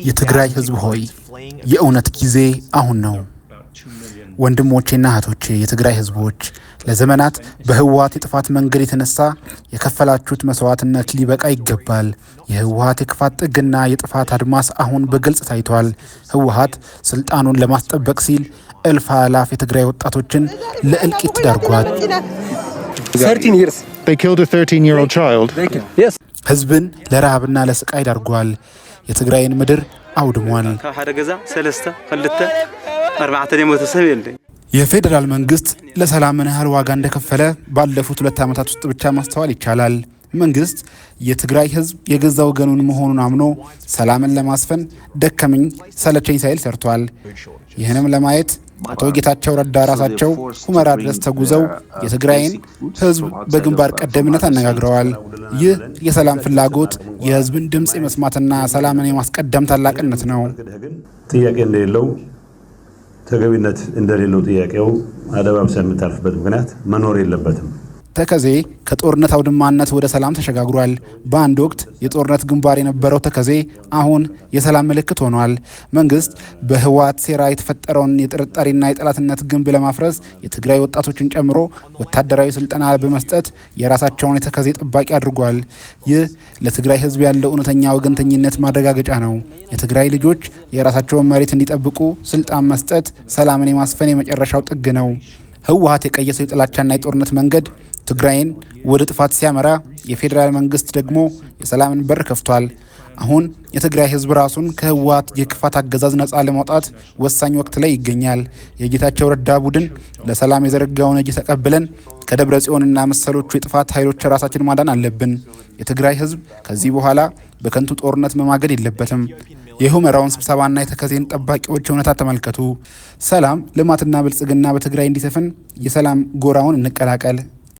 የትግራይ ህዝብ ሆይ የእውነት ጊዜ አሁን ነው። ወንድሞቼና እህቶቼ የትግራይ ህዝቦች ለዘመናት በህወሓት የጥፋት መንገድ የተነሳ የከፈላችሁት መስዋዕትነት ሊበቃ ይገባል። የህወሓት የክፋት ጥግና የጥፋት አድማስ አሁን በግልጽ ታይቷል። ህወሓት ስልጣኑን ለማስጠበቅ ሲል እልፍ አላፍ የትግራይ ወጣቶችን ለእልቂት ዳርጓል። 13 years. They killed a 13-year-old child. Yes. ህዝብን ለረሃብና ለስቃይ ዳርጓል። የትግራይን ምድር አውድሟል። የፌዴራል መንግስት ለሰላም ምን ያህል ዋጋ እንደከፈለ ባለፉት 2 ዓመታት ውስጥ ብቻ ማስተዋል ይቻላል። መንግስት የትግራይ ህዝብ የገዛ ወገኑን መሆኑን አምኖ ሰላምን ለማስፈን ደከመኝ ሰለቸኝ ሳይል ሰርቷል። ይህንም ለማየት አቶ ጌታቸው ረዳ ራሳቸው ሁመራ ድረስ ተጉዘው የትግራይን ህዝብ በግንባር ቀደምነት አነጋግረዋል። ይህ የሰላም ፍላጎት የህዝብን ድምጽ የመስማትና ሰላምን የማስቀደም ታላቅነት ነው። ጥያቄ እንደሌለው ተገቢነት እንደሌለው ጥያቄው አደባባይ የምታልፍበት ምክንያት መኖር የለበትም። ተከዜ ከጦርነት አውድማነት ወደ ሰላም ተሸጋግሯል። በአንድ ወቅት የጦርነት ግንባር የነበረው ተከዜ አሁን የሰላም ምልክት ሆኗል። መንግስት በህወሓት ሴራ የተፈጠረውን የጥርጣሬና የጠላትነት ግንብ ለማፍረስ የትግራይ ወጣቶችን ጨምሮ ወታደራዊ ስልጠና በመስጠት የራሳቸውን የተከዜ ጠባቂ አድርጓል። ይህ ለትግራይ ህዝብ ያለው እውነተኛ ወገንተኝነት ማረጋገጫ ነው። የትግራይ ልጆች የራሳቸውን መሬት እንዲጠብቁ ስልጣን መስጠት ሰላምን የማስፈን የመጨረሻው ጥግ ነው። ህወሓት የቀየሰው የጥላቻና የጦርነት መንገድ ትግራይን ወደ ጥፋት ሲያመራ የፌዴራል መንግስት ደግሞ የሰላምን በር ከፍቷል። አሁን የትግራይ ህዝብ ራሱን ከህወሓት የክፋት አገዛዝ ነፃ ለማውጣት ወሳኝ ወቅት ላይ ይገኛል። የጌታቸው ረዳ ቡድን ለሰላም የዘረጋውን እጅ ተቀብለን ከደብረ ጽዮንና መሰሎቹ የጥፋት ኃይሎች ራሳችን ማዳን አለብን። የትግራይ ህዝብ ከዚህ በኋላ በከንቱ ጦርነት መማገድ የለበትም። የሁመራውን ስብሰባና የተከዜን ጠባቂዎች እውነታ ተመልከቱ። ሰላም፣ ልማትና ብልጽግና በትግራይ እንዲሰፍን የሰላም ጎራውን እንቀላቀል።